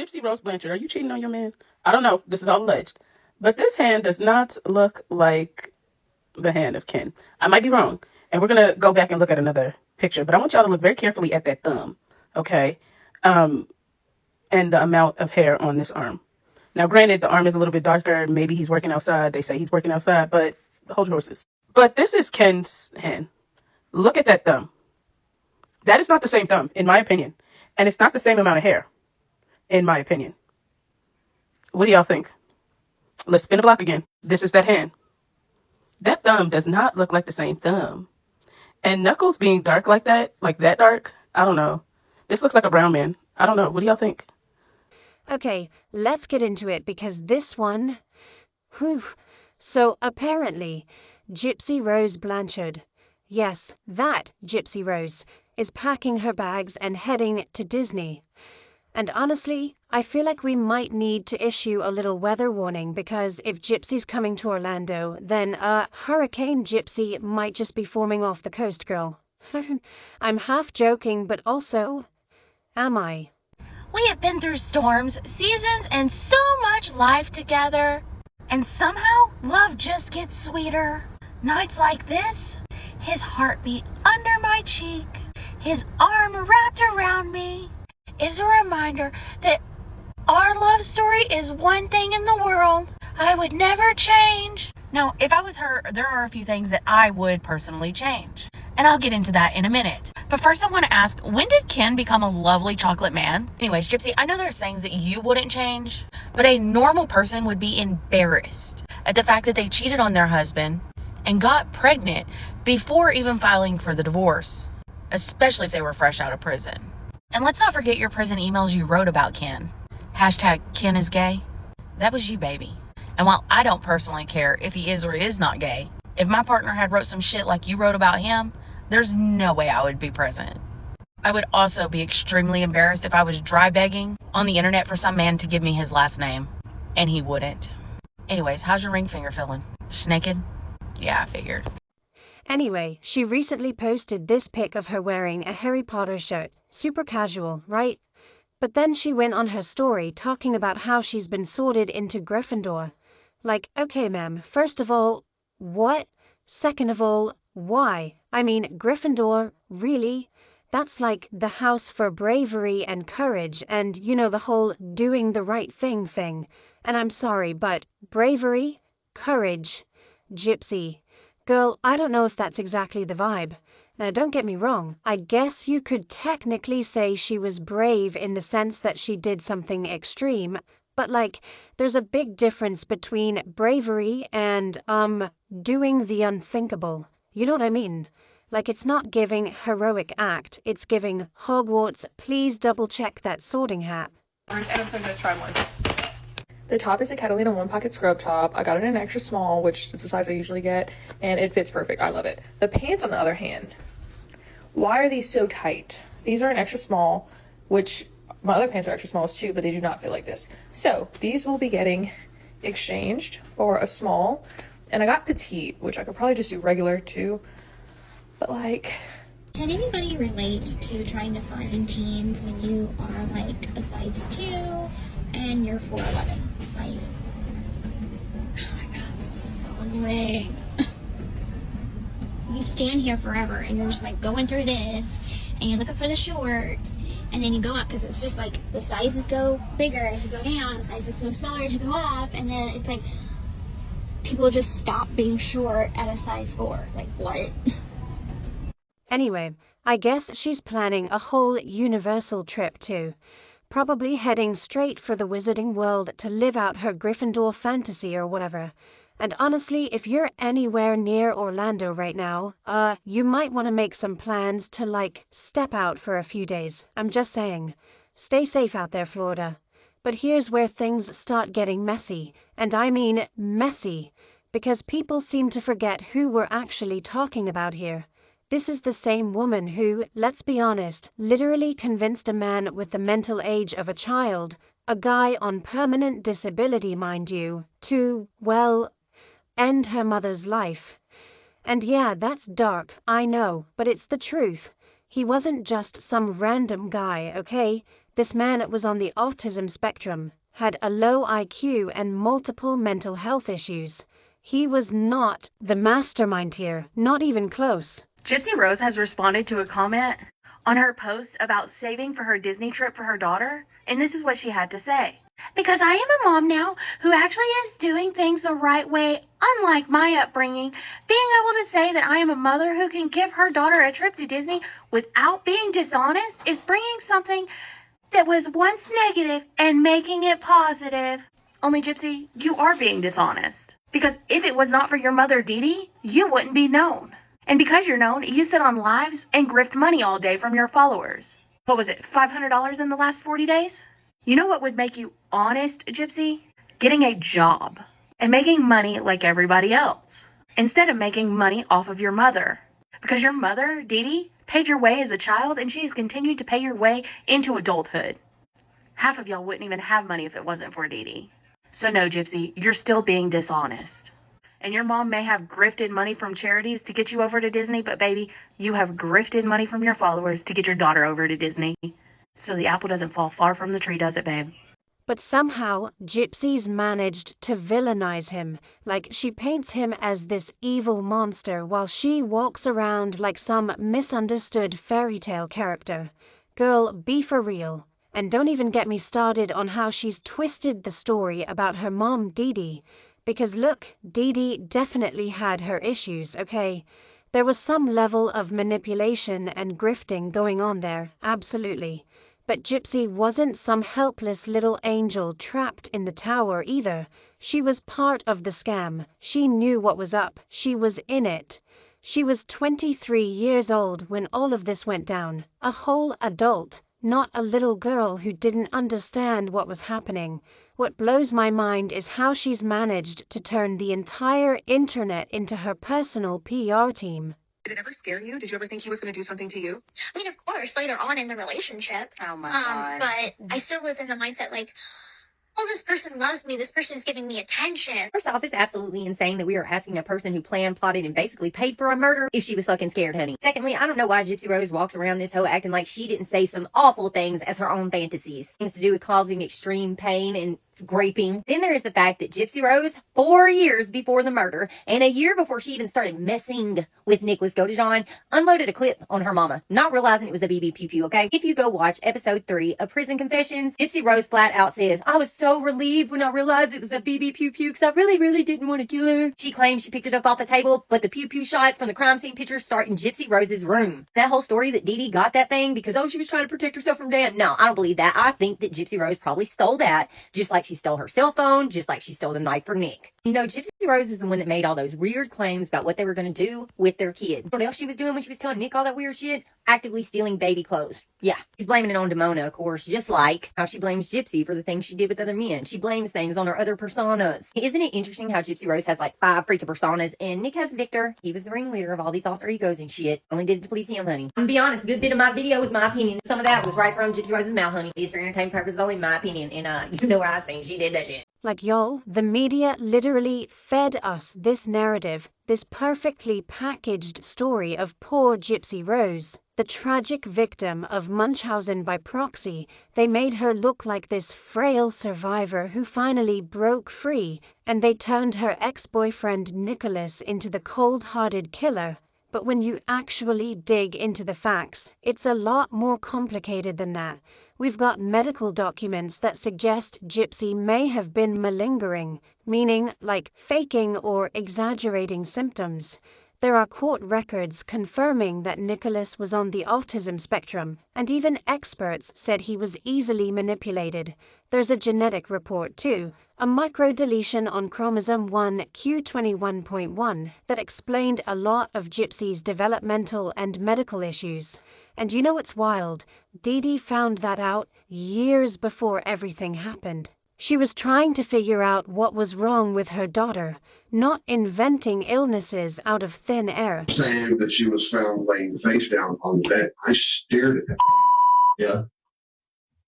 Gypsy Rose Blanchard, are you cheating on your man? I don't know. This is all alleged. But this hand does not look like the hand of Ken. I might be wrong. And we're going to go back and look at another picture. But I want y'all to look very carefully at that thumb. Okay? And the amount of hair on this arm. Now, granted, the arm is a little bit darker. Maybe he's working outside. They say he's working outside. But hold your horses. But this is Ken's hand. Look at that thumb. That is not the same thumb, in my opinion. And it's not the same amount of hair, in my opinion. What do y'all think? Let's spin the block again. This is that hand. That thumb does not look like the same thumb. And Knuckles being dark like that dark, I don't know. This looks like a brown man. I don't know. What do y'all think? Okay, let's get into it because this one... Whew. So apparently, Gypsy Rose Blanchard, yes, that Gypsy Rose, is packing her bags and heading to Disney. And honestly, I feel like we might need to issue a little weather warning because if Gypsy's coming to Orlando, then Hurricane Gypsy might just be forming off the coast, girl. I'm half joking, but also, am I? We have been through storms, seasons, and so much life together. And somehow, love just gets sweeter. Nights like this, his heartbeat under my cheek, his arm wrapped around me, is a reminder that our love story is one thing in the world I would never change. Now, if I was her, there are a few things that I would personally change. And I'll get into that in a minute. But first I want to ask, when did Ken become a lovely chocolate man? Anyways, Gypsy, I know there's things that you wouldn't change, but a normal person would be embarrassed at the fact that they cheated on their husband and got pregnant before even filing for the divorce, especially if they were fresh out of prison. And let's not forget your prison emails you wrote about Ken. Hashtag Ken is gay. That was you, baby. And while I don't personally care if he is or is not gay, if my partner had wrote some shit like you wrote about him, there's no way I would be present. I would also be extremely embarrassed if I was dry begging on the internet for some man to give me his last name. And he wouldn't. Anyways, how's your ring finger feeling? Naked? Yeah, I figured. Anyway, she recently posted this pic of her wearing a Harry Potter shirt. Super casual, right? But then she went on her story talking about how she's been sorted into Gryffindor. Like, okay, ma'am, first of all, what? Second of all, why? I mean, Gryffindor, really? That's like the house for bravery and courage and, you know, the whole doing the right thing. And I'm sorry, but bravery, courage, Gypsy. Girl, I don't know if that's exactly the vibe. Now, don't get me wrong. I guess you could technically say she was brave in the sense that she did something extreme. But, like, there's a big difference between bravery and, doing the unthinkable. You know what I mean? Like, it's not giving heroic act. It's giving Hogwarts, please double check that sorting hat. And I'm going to try one. The top is a Catalina one pocket scrub top. I got it in an extra small, which is the size I usually get, and it fits perfect. I love it. The pants, on the other hand, why are these so tight? These are an extra small, which my other pants are extra smalls too, but they do not fit like this. So these will be getting exchanged for a small, and I got petite, which I could probably just do regular too, but like... Can anybody relate to trying to find jeans when you are like a size 2 and you're 4'11"? Like, oh my god, this is so annoying. You stand here forever and you're just like going through this and you're looking for the short and then you go up because it's just like the sizes go bigger as you go down, the sizes go smaller as you go up, and then it's like people just stop being short at a size 4. Like, what? Anyway, I guess she's planning a whole Universal trip too. Probably heading straight for the Wizarding World to live out her Gryffindor fantasy or whatever. And honestly, if you're anywhere near Orlando right now, you might want to make some plans to, like, step out for a few days. I'm just saying. Stay safe out there, Florida. But here's where things start getting messy. And I mean messy. Because people seem to forget who we're actually talking about here. This is the same woman who, let's be honest, literally convinced a man with the mental age of a child, a guy on permanent disability, mind you, to, well, end her mother's life. And yeah, that's dark, I know, but it's the truth. He wasn't just some random guy, okay? This man was on the autism spectrum, had a low IQ and multiple mental health issues. He was not the mastermind here, not even close. Gypsy Rose has responded to a comment on her post about saving for her Disney trip for her daughter, and this is what she had to say. Because I am a mom now who actually is doing things the right way, unlike my upbringing, being able to say that I am a mother who can give her daughter a trip to Disney without being dishonest is bringing something that was once negative and making it positive. Only Gypsy, you are being dishonest. Because if it was not for your mother, Dee Dee, you wouldn't be known. And because you're known, you sit on lives and grift money all day from your followers. What was it, $500 in the last 40 days? You know what would make you honest, Gypsy? Getting a job and making money like everybody else, instead of making money off of your mother. Because your mother, Dee Dee, paid your way as a child, and she has continued to pay your way into adulthood. Half of y'all wouldn't even have money if it wasn't for Dee Dee. So no, Gypsy, you're still being dishonest. And your mom may have grifted money from charities to get you over to Disney, but baby, you have grifted money from your followers to get your daughter over to Disney. So the apple doesn't fall far from the tree, does it, babe? But somehow, Gypsy's managed to villainize him, like she paints him as this evil monster while she walks around like some misunderstood fairy tale character. Girl, be for real. And don't even get me started on how she's twisted the story about her mom, Dee Dee. Because look, Dee Dee definitely had her issues, okay? There was some level of manipulation and grifting going on there, absolutely. But Gypsy wasn't some helpless little angel trapped in the tower either. She was part of the scam. She knew what was up. She was in it. She was 23 years old when all of this went down. A whole adult, not a little girl who didn't understand what was happening. What blows my mind is how she's managed to turn the entire internet into her personal PR team. Did it ever scare you? Did you ever think he was going to do something to you? I mean, of course, later on in the relationship. Oh my God. But I still was in the mindset like, oh, this person loves me. This person is giving me attention. First off, it's absolutely insane that we are asking a person who planned, plotted, and basically paid for a murder if she was fucking scared, honey. Secondly, I don't know why Gypsy Rose walks around this hoe acting like she didn't say some awful things as her own fantasies. Things to do with causing extreme pain and graping. Then there is the fact that Gypsy Rose, 4 years before the murder, and a year before she even started messing with Nicholas Godejohn, unloaded a clip on her mama, not realizing it was a BB pew pew, okay? If you go watch episode 3 of Prison Confessions, Gypsy Rose flat out says, I was so relieved when I realized it was a BB pew pew because I really didn't want to kill her. She claims she picked it up off the table, but the pew pew shots from the crime scene pictures start in Gypsy Rose's room. That whole story that Dee Dee got that thing because, oh, she was trying to protect herself from Dan. No, I don't believe that. I think that Gypsy Rose probably stole that, just like she stole her cell phone, just like she stole the knife from Nick. You know, Gypsy Rose is the one that made all those weird claims about what they were going to do with their kid. What else she was doing when she was telling Nick all that weird shit? Actively stealing baby clothes. Yeah, she's blaming it on Damona, of course, just like how she blames Gypsy for the things she did with other men. She blames things on her other personas. Isn't it interesting how Gypsy Rose has like 5 freaking personas and Nick has Victor? He was the ringleader of all these alter egos and shit. Only did it to please him, honey. I'm gonna be honest, a good bit of my video was my opinion. Some of that was right from Gypsy Rose's mouth, honey. It's for entertainment purposes only, my opinion. And you know what I think. She did that shit. Like y'all, the media literally fed us this narrative, this perfectly packaged story of poor Gypsy Rose, the tragic victim of Munchausen by proxy. They made her look like this frail survivor who finally broke free, and they turned her ex-boyfriend Nicholas into the cold-hearted killer. But when you actually dig into the facts, it's a lot more complicated than that. We've got medical documents that suggest Gypsy may have been malingering, meaning like faking or exaggerating symptoms. There are court records confirming that Nicholas was on the autism spectrum, and even experts said he was easily manipulated. There's a genetic report too, a microdeletion on chromosome 1 Q21.1 that explained a lot of Gypsy's developmental and medical issues. And you know what's wild? Dee Dee found that out years before everything happened. She was trying to figure out what was wrong with her daughter, not inventing illnesses out of thin air. Saying that she was found laying face down on the bed. I stared at that. Yeah.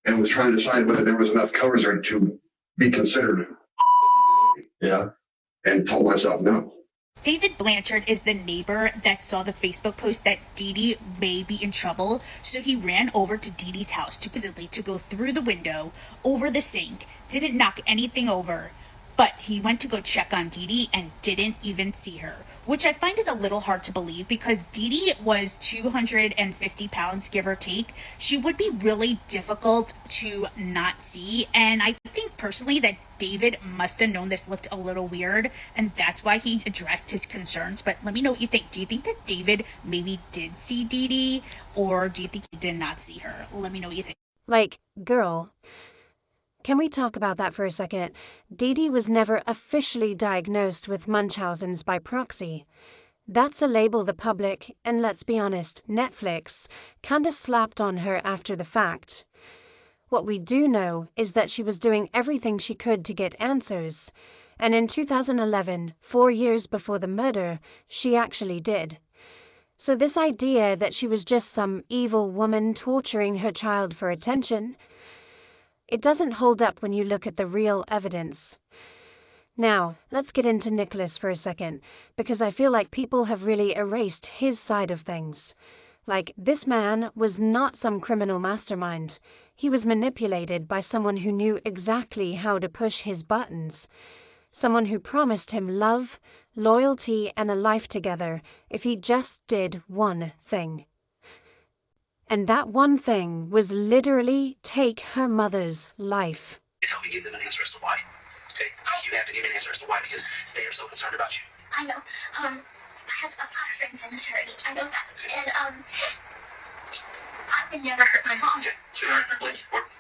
And was trying to decide whether there was enough covers there to be considered. Yeah. And told myself no. David Blanchard is the neighbor that saw the Facebook post that Dee Dee may be in trouble, so he ran over to Dee Dee's house supposedly to go through the window, over the sink, didn't knock anything over, but he went to go check on Dee Dee and didn't even see her, which I find is a little hard to believe because Dee Dee was 250 pounds, give or take. She would be really difficult to not see, and I think personally that David must have known this looked a little weird, and that's why he addressed his concerns. But let me know what you think. Do you think that David maybe did see Dee Dee, or do you think he did not see her? Let me know what you think. Like, girl, can we talk about that for a second? Dee Dee was never officially diagnosed with Munchausen's by proxy. That's a label the public, and let's be honest, Netflix, kinda slapped on her after the fact. What we do know is that she was doing everything she could to get answers, and in 2011, 4 years before the murder, she actually did. So this idea that she was just some evil woman torturing her child for attention, it doesn't hold up when you look at the real evidence. Now, let's get into Nicholas for a second, because I feel like people have really erased his side of things. Like, this man was not some criminal mastermind. He was manipulated by someone who knew exactly how to push his buttons. Someone who promised him love, loyalty, and a life together if he just did one thing. And that one thing was literally take her mother's life. Help me give them an answer as to why. Okay? You have to give an answer as to why because they are so concerned about you. I know. I have a lot of friends in this already. I know that. And, I would never hurt my mom. Okay, sweetheart, like,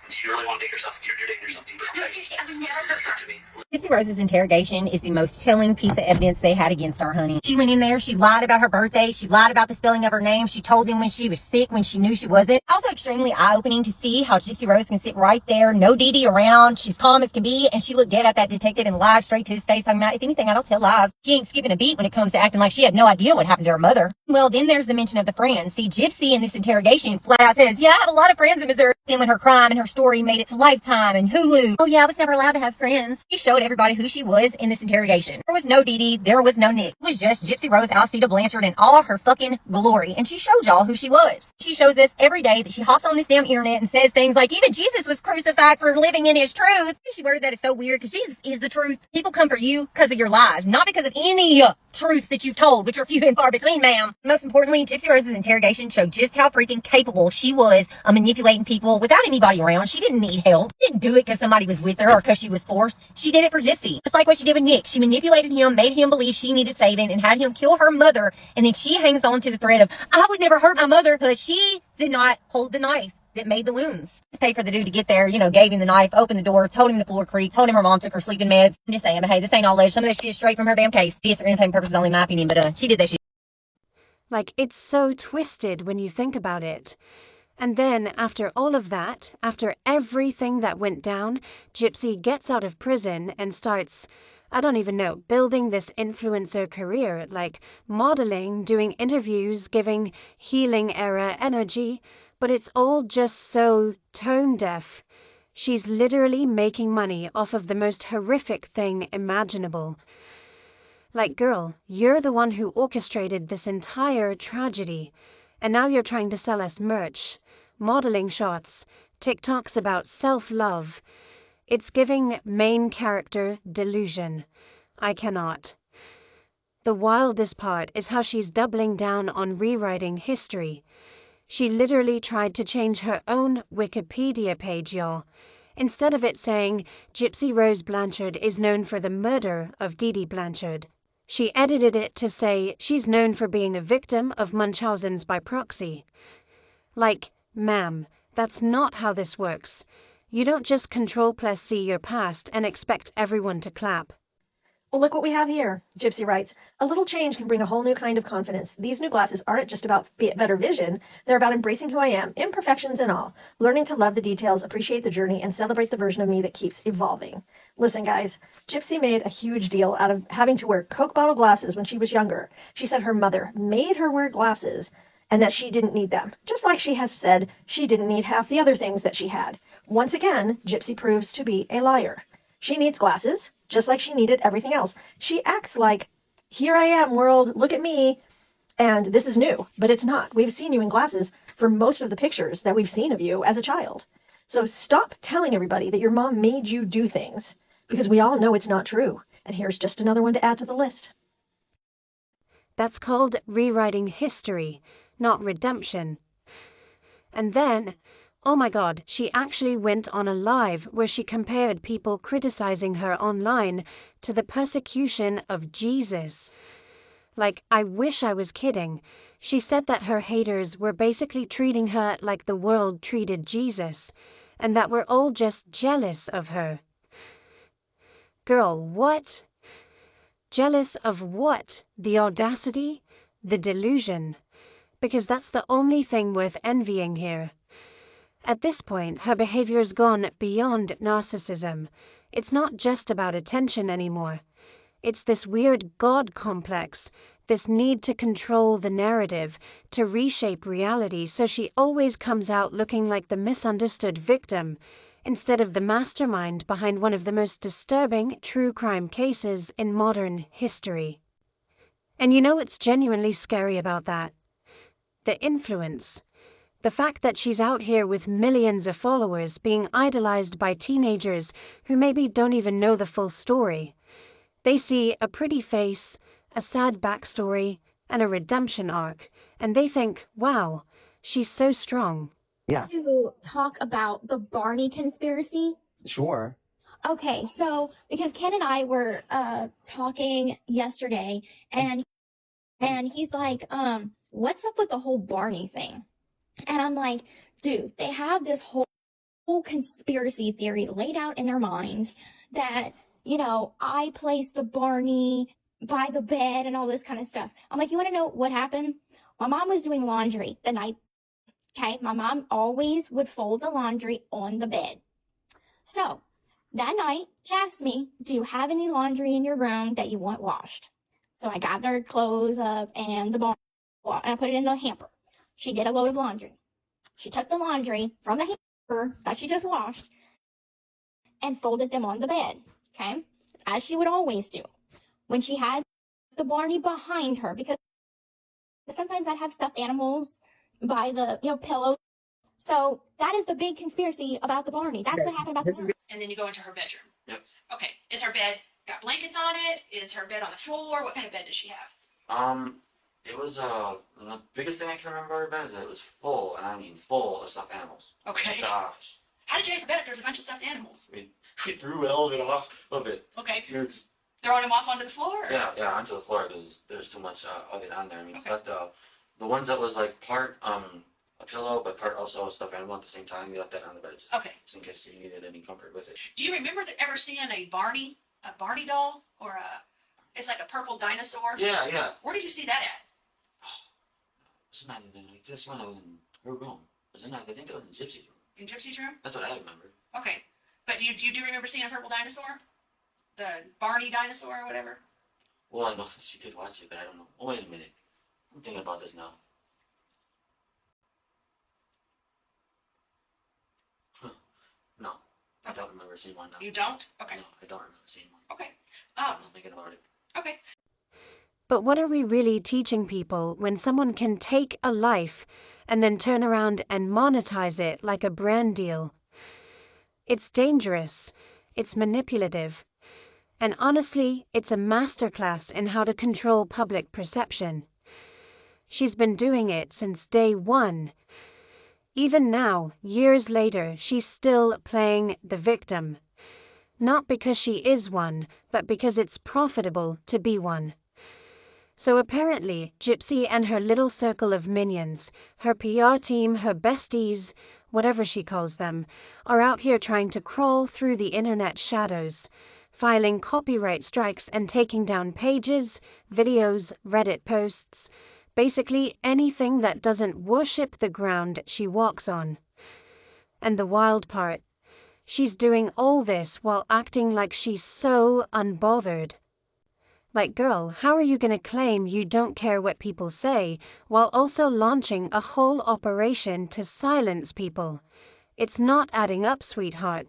do you really want to date yourself? You're dating yourself deeper. No, seriously, I would never hurt Listen her. to me. Gypsy Rose's interrogation is the most telling piece of evidence they had against our honey. She went in there, she lied about her birthday, she lied about the spelling of her name, she told them when she was sick, when she knew she wasn't. Also extremely eye-opening to see how Gypsy Rose can sit right there, no Dee Dee around, she's calm as can be, and she looked dead at that detective and lied straight to his face, talking about, if anything, I don't tell lies. She ain't skipping a beat when it comes to acting like she had no idea what happened to her mother. Well, then there's the mention of the friends. See, Gypsy in this interrogation flat out says, yeah, I have a lot of friends in Missouri. Then when her crime and her story made it to Lifetime and Hulu, oh yeah, I was never allowed to have friends. She showed everybody who she was in this interrogation. There was no Dee Dee, there was no Nick. It was just Gypsy Rose Alcida Blanchard in all her fucking glory. And she showed y'all who she was. She shows us every day that she hops on this damn internet and says things like, even Jesus was crucified for living in his truth. She worded that is so weird because Jesus is the truth. People come for you because of your lies, not because of any truth that you've told, which are few and far between, ma'am. Most importantly, Gypsy Rose's interrogation showed just how freaking capable she was of manipulating people without anybody around. She didn't need help. She didn't do it because somebody was with her or because she was forced. She did it for Gypsy. Just like what she did with Nick. She manipulated him, made him believe she needed saving, and had him kill her mother. And then she hangs on to the thread of, I would never hurt my mother, because she did not hold the knife that made the wounds. Just paid for the dude to get there, gave him the knife, opened the door, told him the floor creaked, told him her mom took her sleeping meds. I'm just saying, but hey, this ain't all alleged. Some of this shit is straight from her damn case. Yes, for entertainment purposes only, my opinion, but she did that shit. Like, it's so twisted when you think about it. And then, after all of that, after everything that went down, Gypsy gets out of prison and starts, I don't even know, building this influencer career, like modeling, doing interviews, giving healing era energy, but it's all just so tone deaf. She's literally making money off of the most horrific thing imaginable. Like, girl, you're the one who orchestrated this entire tragedy, and now you're trying to sell us merch, modeling shots, TikToks about self-love. It's giving main character delusion. I cannot. The wildest part is how she's doubling down on rewriting history. She literally tried to change her own Wikipedia page, y'all. Instead of it saying, Gypsy Rose Blanchard is known for the murder of Dee Dee Blanchard, she edited it to say she's known for being a victim of Munchausen's by proxy. Like, ma'am, that's not how this works. You don't just Control+C your past and expect everyone to clap. Well, look what we have here, Gypsy writes. A little change can bring a whole new kind of confidence. These new glasses aren't just about better vision. They're about embracing who I am, imperfections and all, learning to love the details, appreciate the journey, and celebrate the version of me that keeps evolving. Listen, guys, Gypsy made a huge deal out of having to wear Coke bottle glasses when she was younger. She said her mother made her wear glasses and that she didn't need them, just like she has said she didn't need half the other things that she had. Once again, Gypsy proves to be a liar. She needs glasses, just like she needed everything else. She acts like here I am, world, look at me. And this is new, but it's not. We've seen you in glasses for most of the pictures that we've seen of you as a child. So stop telling everybody that your mom made you do things, because we all know it's not true. And here's just another one to add to the list. That's called rewriting history, not redemption. And then, oh my God, she actually went on a live where she compared people criticizing her online to the persecution of Jesus. Like, I wish I was kidding. She said that her haters were basically treating her like the world treated Jesus, and that we're all just jealous of her. Girl, what? Jealous of what? The audacity? The delusion? Because that's the only thing worth envying here. At this point, her behavior's gone beyond narcissism. It's not just about attention anymore. It's this weird God complex, this need to control the narrative, to reshape reality so she always comes out looking like the misunderstood victim, instead of the mastermind behind one of the most disturbing true crime cases in modern history. And you know what's genuinely scary about that? The influence. The fact that she's out here with millions of followers being idolized by teenagers who maybe don't even know the full story. They see a pretty face, a sad backstory, and a redemption arc, and they think, wow, she's so strong. Yeah. To talk about the Barney conspiracy. Sure. Okay, so because Ken and I were talking yesterday, and he's like, what's up with the whole Barney thing? And I'm like, dude, they have this whole conspiracy theory laid out in their minds that, you know, I placed the Barney by the bed and all this kind of stuff. I'm like, you want to know what happened? My mom was doing laundry the night. Okay, my mom always would fold the laundry on the bed. So that night, she asked me, do you have any laundry in your room that you want washed? So I gathered clothes up and the bar, and I put it in the hamper. She did a load of laundry. She took the laundry from the hamper that she just washed and folded them on the bed, okay? As she would always do. When she had the Barney behind her, because sometimes I'd have stuffed animals by the, pillow. So that is the big conspiracy about the Barney. That's what happened about the Barney. And then you go into her bedroom. Yep. Okay. Is her bed got blankets on it? Is her bed on the floor? What kind of bed does she have? It was the biggest thing I can remember about it is that it was full, and I mean full of stuffed animals. Okay. Gosh. How did you raise the bed if there's a bunch of stuffed animals? We threw all of it off of it. Okay. It's, Throwing them off onto the floor? Or? yeah, onto the floor because there's too much of it on there. I mean, Okay. but the ones that was like part a pillow, but part also a stuffed animal at the same time, we left that on the bed. Okay. Just in case you needed any comfort with it. Do you remember ever seeing a Barney doll or it's like a purple dinosaur? Yeah. Where did you see that at? Wasn't that in, I guess when I was in her room. Wasn't that, I think that was in Gypsy's room. In Gypsy's room? That's what I remember. Okay. But do you remember seeing a purple dinosaur? The Barney dinosaur or whatever? Well, I know she did watch it, but I don't know. Oh, wait a minute. I'm thinking about this now. No, I don't remember seeing one now. You don't? Okay. No, I don't remember seeing one. Okay. I'm thinking about it. Okay. But what are we really teaching people when someone can take a life and then turn around and monetize it like a brand deal? It's dangerous. It's manipulative. And honestly, it's a masterclass in how to control public perception. She's been doing it since day one. Even now, years later, she's still playing the victim. Not because she is one, but because it's profitable to be one. So apparently, Gypsy and her little circle of minions, her PR team, her besties, whatever she calls them, are out here trying to crawl through the internet shadows, filing copyright strikes and taking down pages, videos, Reddit posts, basically anything that doesn't worship the ground she walks on. And the wild part, she's doing all this while acting like she's so unbothered. Like, girl, how are you going to claim you don't care what people say while also launching a whole operation to silence people? It's not adding up, sweetheart.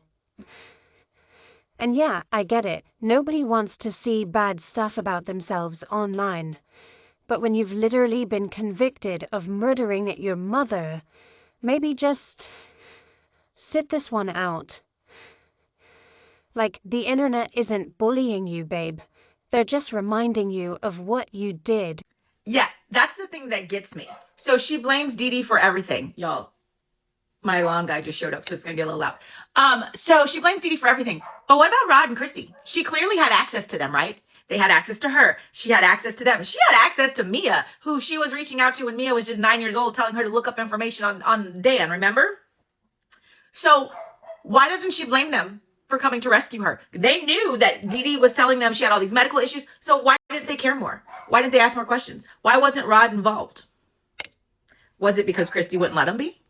And yeah, I get it. Nobody wants to see bad stuff about themselves online. But when you've literally been convicted of murdering your mother, maybe just sit this one out. Like, the internet isn't bullying you, babe. They're just reminding you of what you did. Yeah, that's the thing that gets me. So she blames Dee Dee for everything. Y'all, my alarm guy just showed up, so it's gonna get a little loud. So she blames Dee Dee for everything. But what about Rod and Christy? She clearly had access to them, right? They had access to her. She had access to them. She had access to Mia, who she was reaching out to when Mia was just 9 years old, telling her to look up information on Dan, remember? So why doesn't she blame them for coming to rescue her? They knew that Dee Dee was telling them she had all these medical issues, so why didn't they care more? Why didn't they ask more questions? Why wasn't Rod involved? Was it because Christy wouldn't let him be?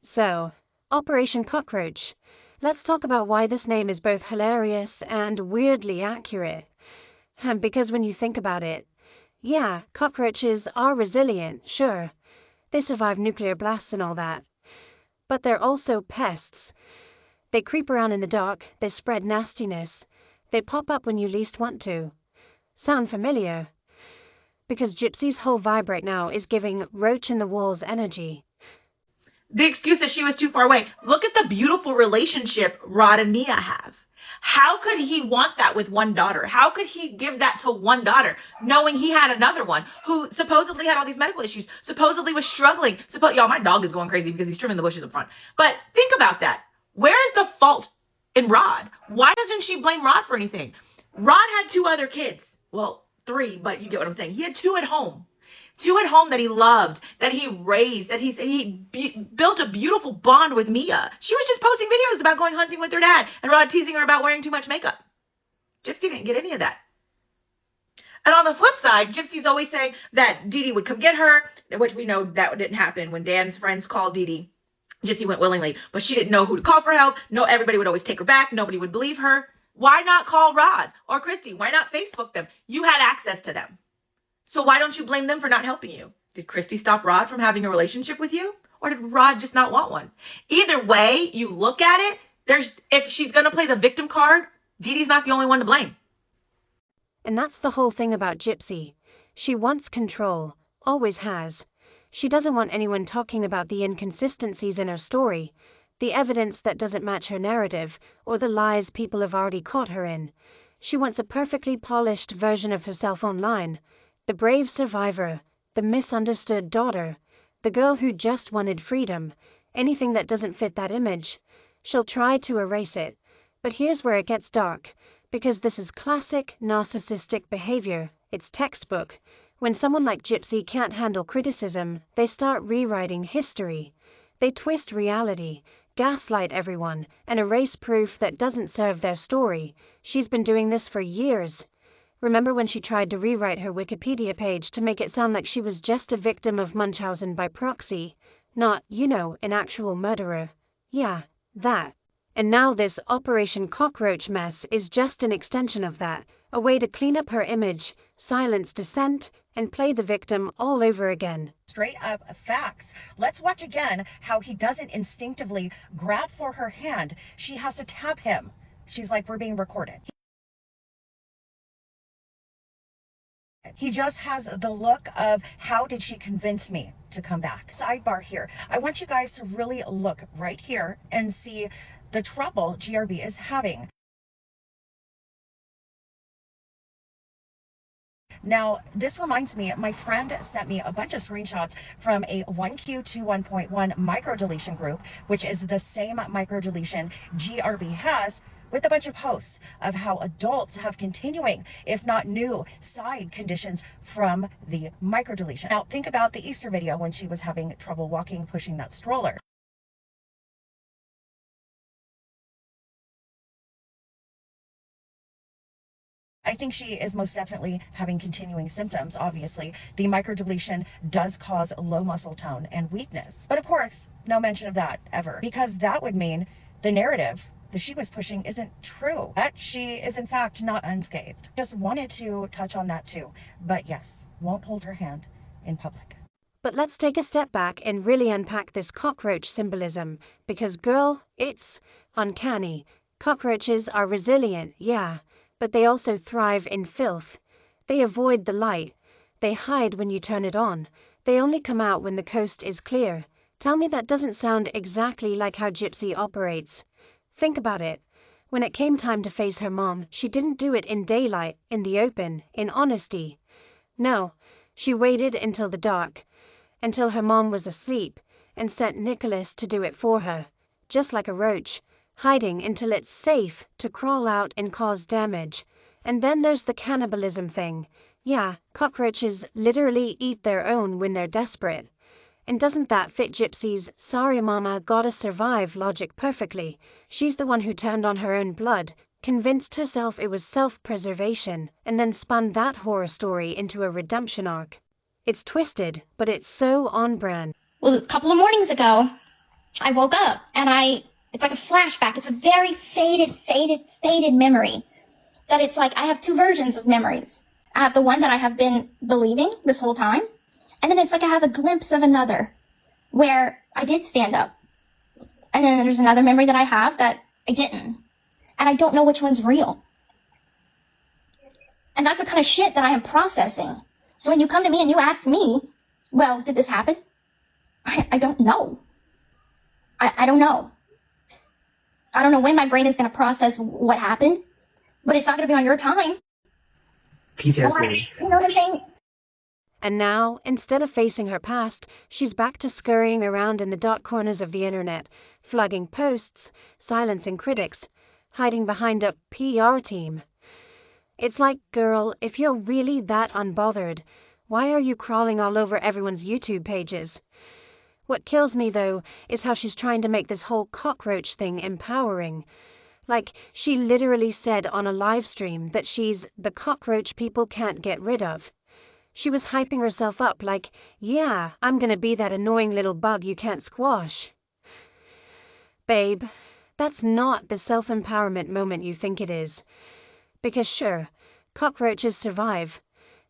So, Operation Cockroach. Let's talk about why this name is both hilarious and weirdly accurate. Because when you think about it, yeah, cockroaches are resilient, sure. They survive nuclear blasts and all that. But they're also pests. They creep around in the dark, they spread nastiness. They pop up when you least want to. Sound familiar? Because Gypsy's whole vibe right now is giving roach in the walls energy. The excuse that she was too far away. Look at the beautiful relationship Rod and Mia have. How could he want that with one daughter? How could he give that to one daughter, knowing he had another one who supposedly had all these medical issues, supposedly was struggling? Y'all, my dog is going crazy because he's trimming the bushes up front. But think about that. Where is the fault in Rod? Why doesn't she blame Rod for anything? Rod had 2 other kids. Well, 3, but you get what I'm saying. He had 2 at home. 2 at home that he loved, that he raised, that built a beautiful bond with Mia. She was just posting videos about going hunting with her dad and Rod teasing her about wearing too much makeup. Gypsy didn't get any of that. And on the flip side, Gypsy's always saying that Dee Dee would come get her, which we know that didn't happen. When Dan's friends called Dee Dee, Gypsy went willingly, but she didn't know who to call for help. No, everybody would always take her back. Nobody would believe her. Why not call Rod or Christy? Why not Facebook them? You had access to them. So why don't you blame them for not helping you? Did Christy stop Rod from having a relationship with you? Or did Rod just not want one? Either way you look at it, if she's going to play the victim card, Dee Dee's not the only one to blame. And that's the whole thing about Gypsy. She wants control, always has. She doesn't want anyone talking about the inconsistencies in her story, the evidence that doesn't match her narrative, or the lies people have already caught her in. She wants a perfectly polished version of herself online. The brave survivor, the misunderstood daughter, the girl who just wanted freedom. Anything that doesn't fit that image, she'll try to erase it. But here's where it gets dark, because this is classic narcissistic behavior. It's textbook. When someone like Gypsy can't handle criticism, they start rewriting history. They twist reality, gaslight everyone, and erase proof that doesn't serve their story. She's been doing this for years. Remember when she tried to rewrite her Wikipedia page to make it sound like she was just a victim of Munchausen by proxy, not, an actual murderer? Yeah, that. And now this Operation Cockroach mess is just an extension of that, a way to clean up her image, silence dissent, and play the victim all over again. Straight up facts. Let's watch again how he doesn't instinctively grab for her hand. She has to tap him. She's like, we're being recorded. He just has the look of, how did she convince me to come back? Sidebar here. I want you guys to really look right here and see the trouble GRB is having. Now, this reminds me, my friend sent me a bunch of screenshots from a 1Q21.1 microdeletion group, which is the same microdeletion GRB has, with a bunch of posts of how adults have continuing, if not new, side conditions from the microdeletion. Now, think about the Easter video when she was having trouble walking, pushing that stroller. I think she is most definitely having continuing symptoms. Obviously, the microdeletion does cause low muscle tone and weakness. But of course, no mention of that ever, because that would mean the narrative that she was pushing isn't true, that she is in fact not unscathed. Just wanted to touch on that too. But yes, won't hold her hand in public. But let's take a step back and really unpack this cockroach symbolism, because girl, it's uncanny. Cockroaches are resilient, yeah, but they also thrive in filth. They avoid the light. They hide when you turn it on. They only come out when the coast is clear. Tell me that doesn't sound exactly like how Gypsy operates. Think about it. When it came time to face her mom, she didn't do it in daylight, in the open, in honesty. No, she waited until the dark, until her mom was asleep, and sent Nicholas to do it for her, just like a roach, hiding until it's safe to crawl out and cause damage. And then there's the cannibalism thing. Yeah, cockroaches literally eat their own when they're desperate. And doesn't that fit Gypsy's "sorry mama, gotta survive" logic perfectly? She's the one who turned on her own blood, convinced herself it was self-preservation, and then spun that horror story into a redemption arc. It's twisted, but it's so on brand. Well, a couple of mornings ago, I woke up and it's like a flashback. It's a very faded memory. That it's like I have two versions of memories. I have the one that I have been believing this whole time. And then it's like I have a glimpse of another where I did stand up. And then there's another memory that I have that I didn't. And I don't know which one's real. And that's the kind of shit that I am processing. So when you come to me and you ask me, well, did this happen? I don't know. I don't know. I don't know when my brain is going to process what happened, but it's not going to be on your time. PTSD. You know what I'm saying? And now, instead of facing her past, she's back to scurrying around in the dark corners of the internet, flagging posts, silencing critics, hiding behind a PR team. It's like, girl, if you're really that unbothered, why are you crawling all over everyone's YouTube pages? What kills me, though, is how she's trying to make this whole cockroach thing empowering. Like, she literally said on a live stream that she's the cockroach people can't get rid of. She was hyping herself up like, yeah, I'm gonna be that annoying little bug you can't squash. Babe, that's not the self-empowerment moment you think it is. Because sure, cockroaches survive,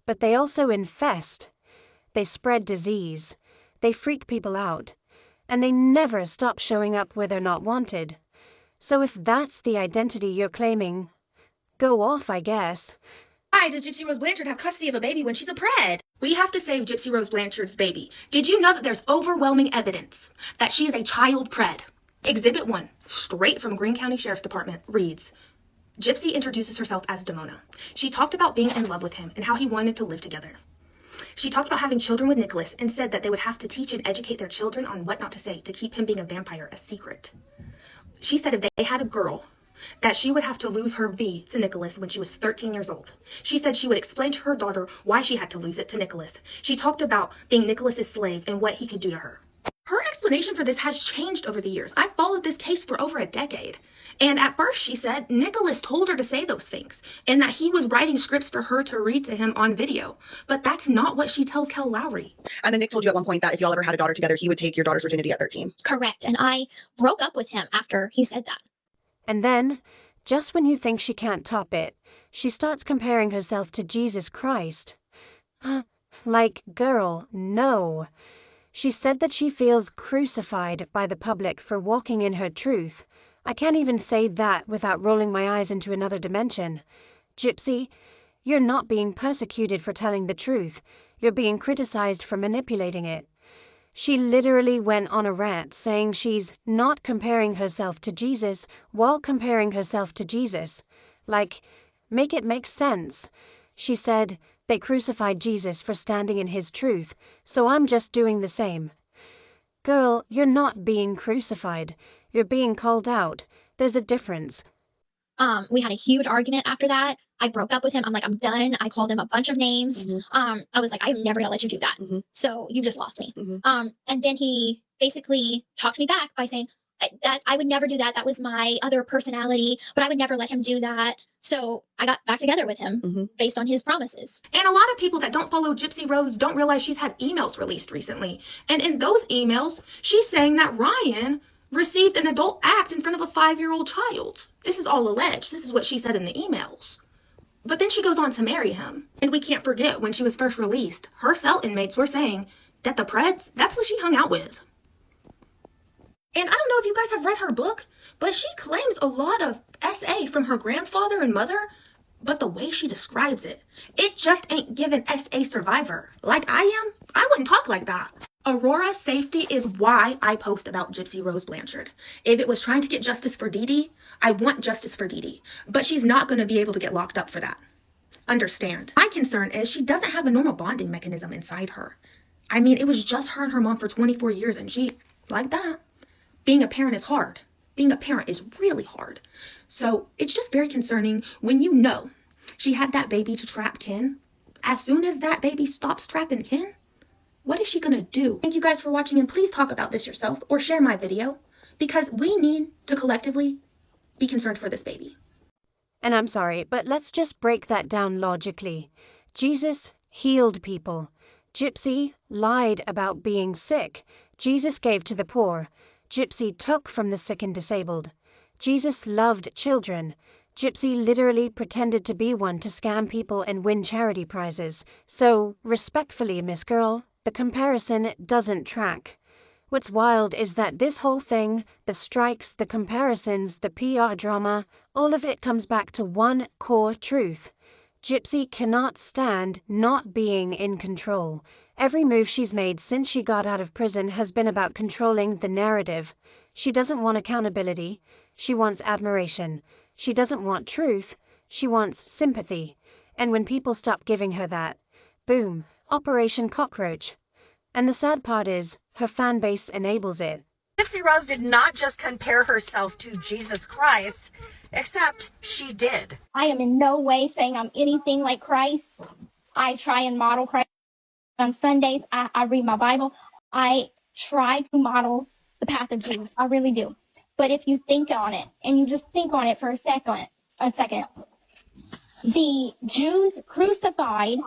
but they also infest. They spread disease. They freak people out. And they never stop showing up where they're not wanted. So if that's the identity you're claiming, go off, I guess. Why does Gypsy Rose Blanchard have custody of a baby when she's a pred? We have to save Gypsy Rose Blanchard's baby. Did you know that there's overwhelming evidence that she is a child pred? Exhibit 1, straight from Greene County Sheriff's Department, reads, Gypsy introduces herself as Demona. She talked about being in love with him and how he wanted to live together. She talked about having children with Nicholas and said that they would have to teach and educate their children on what not to say to keep him being a vampire a secret. She said if they had a girl, that she would have to lose her V to Nicholas when she was 13 years old. She said she would explain to her daughter why she had to lose it to Nicholas. She talked about being Nicholas's slave and what he could do to her. Her explanation for this has changed over the years. I've followed this case for over a decade. And at first she said Nicholas told her to say those things and that he was writing scripts for her to read to him on video. But that's not what she tells Kel Lowry. And then Nick told you at one point that if y'all ever had a daughter together, he would take your daughter's virginity at 13. Correct. And I broke up with him after he said that. And then, just when you think she can't top it, she starts comparing herself to Jesus Christ. Like, girl, no. She said that she feels crucified by the public for walking in her truth. I can't even say that without rolling my eyes into another dimension. Gypsy, you're not being persecuted for telling the truth. You're being criticized for manipulating it. She literally went on a rant saying she's not comparing herself to Jesus while comparing herself to Jesus. Like, make it make sense. She said, they crucified Jesus for standing in his truth, so I'm just doing the same. Girl, you're not being crucified. You're being called out. There's a difference. We had a huge argument after that. I broke up with him. I'm like, I'm done. I called him a bunch of names. I was like, I'm never gonna let you do that. So you just lost me. And then he basically talked me back by saying that I would never do that. That was my other personality, but I would never let him do that. So I got back together with him based on his promises. And a lot of people that don't follow Gypsy Rose don't realize she's had emails released recently. And in those emails, she's saying that Ryan received an adult act in front of a 5-year-old child. This is all alleged. This is what she said in the emails. But then she goes on to marry him. And we can't forget when she was first released, her cell inmates were saying that the Preds, that's what she hung out with. And I don't know if you guys have read her book, but she claims a lot of SA from her grandfather and mother. But the way she describes it, it just ain't giving SA survivor. Like I am, I wouldn't talk like that. Aurora's safety is why I post about Gypsy Rose Blanchard. If it was trying to get justice for Dee Dee, I want justice for Dee Dee. But she's not going to be able to get locked up for that. Understand. My concern is she doesn't have a normal bonding mechanism inside her. I mean, it was just her and her mom for 24 years and she, like that. Being a parent is hard. Being a parent is really hard. So it's just very concerning when you know she had that baby to trap Ken. As soon as that baby stops trapping Ken, what is she gonna do? Thank you guys for watching, and please talk about this yourself or share my video because we need to collectively be concerned for this baby. And I'm sorry, but let's just break that down logically. Jesus healed people. Gypsy lied about being sick. Jesus gave to the poor. Gypsy took from the sick and disabled. Jesus loved children. Gypsy literally pretended to be one to scam people and win charity prizes. So, respectfully, Miss Girl, the comparison doesn't track. What's wild is that this whole thing, the strikes, the comparisons, the PR drama, all of it comes back to one core truth. Gypsy cannot stand not being in control. Every move she's made since she got out of prison has been about controlling the narrative. She doesn't want accountability. She wants admiration. She doesn't want truth. She wants sympathy. And when people stop giving her that, boom, Operation Cockroach. And the sad part is, her fan base enables it. Gypsy Rose did not just compare herself to Jesus Christ, except she did. I am in no way saying I'm anything like Christ. I try and model Christ. On Sundays, I read my Bible. I try to model the path of Jesus. I really do. But if you think on it, and you just think on it for a second, the Jews crucified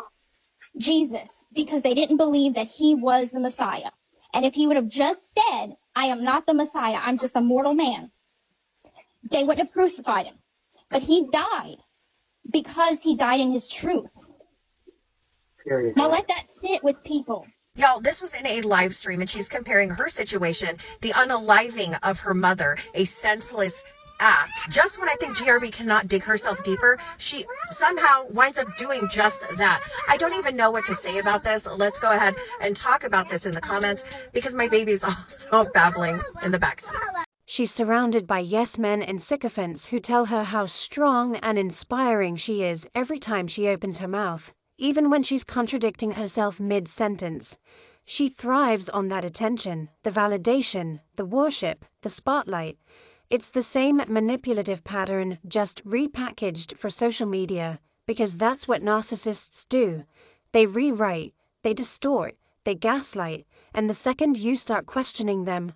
Jesus because they didn't believe that he was the Messiah. And if he would have just said, I am not the Messiah, I'm just a mortal man, they wouldn't have crucified him. But he died because he died in his truth. Now let that sit with people. Y'all, this was in a live stream, and she's comparing her situation, the unaliving of her mother, a senseless act. Just when I think GRB cannot dig herself deeper, she somehow winds up doing just that. I don't even know what to say about this. Let's go ahead and talk about this in the comments because my baby's also babbling in the backseat. She's surrounded by yes men and sycophants who tell her how strong and inspiring she is every time she opens her mouth, even when she's contradicting herself mid-sentence. She thrives on that attention, the validation, the worship, the spotlight. It's the same manipulative pattern, just repackaged for social media, because that's what narcissists do. They rewrite, they distort, they gaslight, and the second you start questioning them,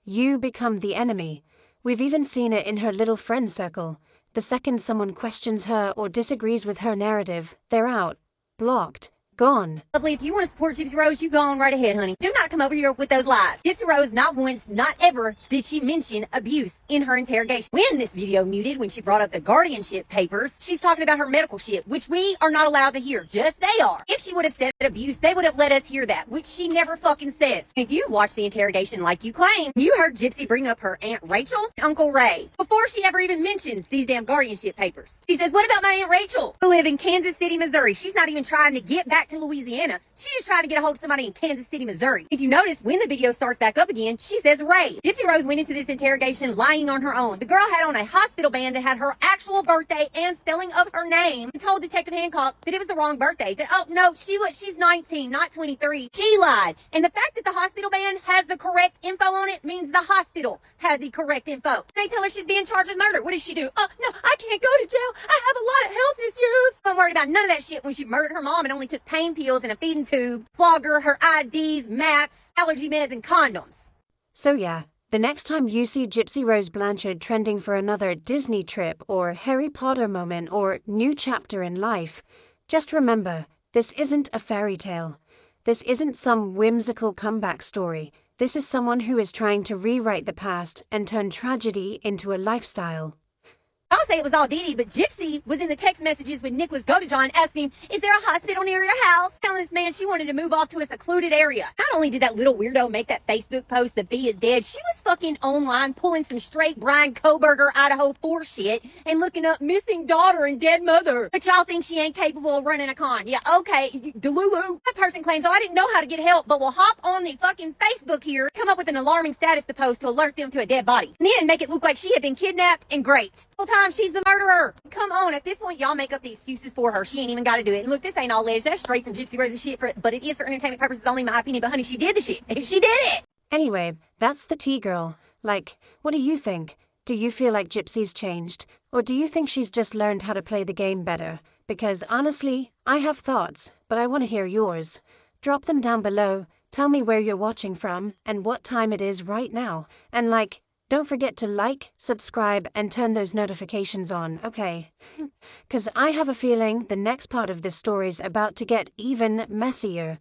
you become the enemy. We've even seen it in her little friend circle. The second someone questions her or disagrees with her narrative, they're out, blocked, gone. Lovely, if you want to support Gypsy Rose, you go on right ahead, honey. Do not come over here with those lies. Gypsy Rose, not once, not ever, did she mention abuse in her interrogation. When this video muted, when she brought up the guardianship papers, she's talking about her medical shit, which we are not allowed to hear. Just they are. If she would have said abuse, they would have let us hear that, which she never fucking says. If you've watched the interrogation like you claim, you heard Gypsy bring up her Aunt Rachel and Uncle Ray before she ever even mentions these damn guardianship papers. She says, what about my Aunt Rachel, who live in Kansas City, Missouri? She's not even trying to get back to Louisiana. She's just trying to get a hold of somebody in Kansas City, Missouri. If you notice, when the video starts back up again, she says Ray. Gypsy Rose went into this interrogation lying on her own. The girl had on a hospital band that had her actual birthday and spelling of her name and told Detective Hancock that it was the wrong birthday. That, oh, no, she's 19, not 23. She lied. And the fact that the hospital band has the correct info on it means the hospital had the correct info. They tell her she's being charged with murder. What does she do? Oh, no, I can't go to jail. I have a lot of health issues. I'm worried about none of that shit when she murdered her mom and only took pain pills and a feeding tube, flogger, her IDs, maps, allergy meds, and condoms. So yeah, the next time you see Gypsy Rose Blanchard trending for another Disney trip or Harry Potter moment or new chapter in life, just remember, this isn't a fairy tale. This isn't some whimsical comeback story. This is someone who is trying to rewrite the past and turn tragedy into a lifestyle. I'll say it was all Dee Dee, but Gypsy was in the text messages with Nicholas Godejohn asking, is there a hospital near your house? Telling this man she wanted to move off to a secluded area. Not only did that little weirdo make that Facebook post, the bee is dead, she was fucking online pulling some straight Brian Koberger, Idaho 4 shit and looking up missing daughter and dead mother. But y'all think she ain't capable of running a con. Yeah, okay, Delulu. That person claims, oh, I didn't know how to get help, but will hop on the fucking Facebook here, come up with an alarming status to post to alert them to a dead body. And then make it look like she had been kidnapped and great. Full time she's the murderer. Come on, at this point, y'all make up the excuses for her. She ain't even got to do it. And look, this ain't all alleged. That's straight from Gypsy Rose's shit, but it is for entertainment purposes only, my opinion. But honey, she did the shit. She did it. Anyway, that's the tea girl. Like, what do you think? Do you feel like Gypsy's changed? Or do you think she's just learned how to play the game better? Because honestly, I have thoughts, but I want to hear yours. Drop them down below. Tell me where you're watching from and what time it is right now. And don't forget to like, subscribe, and turn those notifications on, okay? Because I have a feeling the next part of this story's about to get even messier.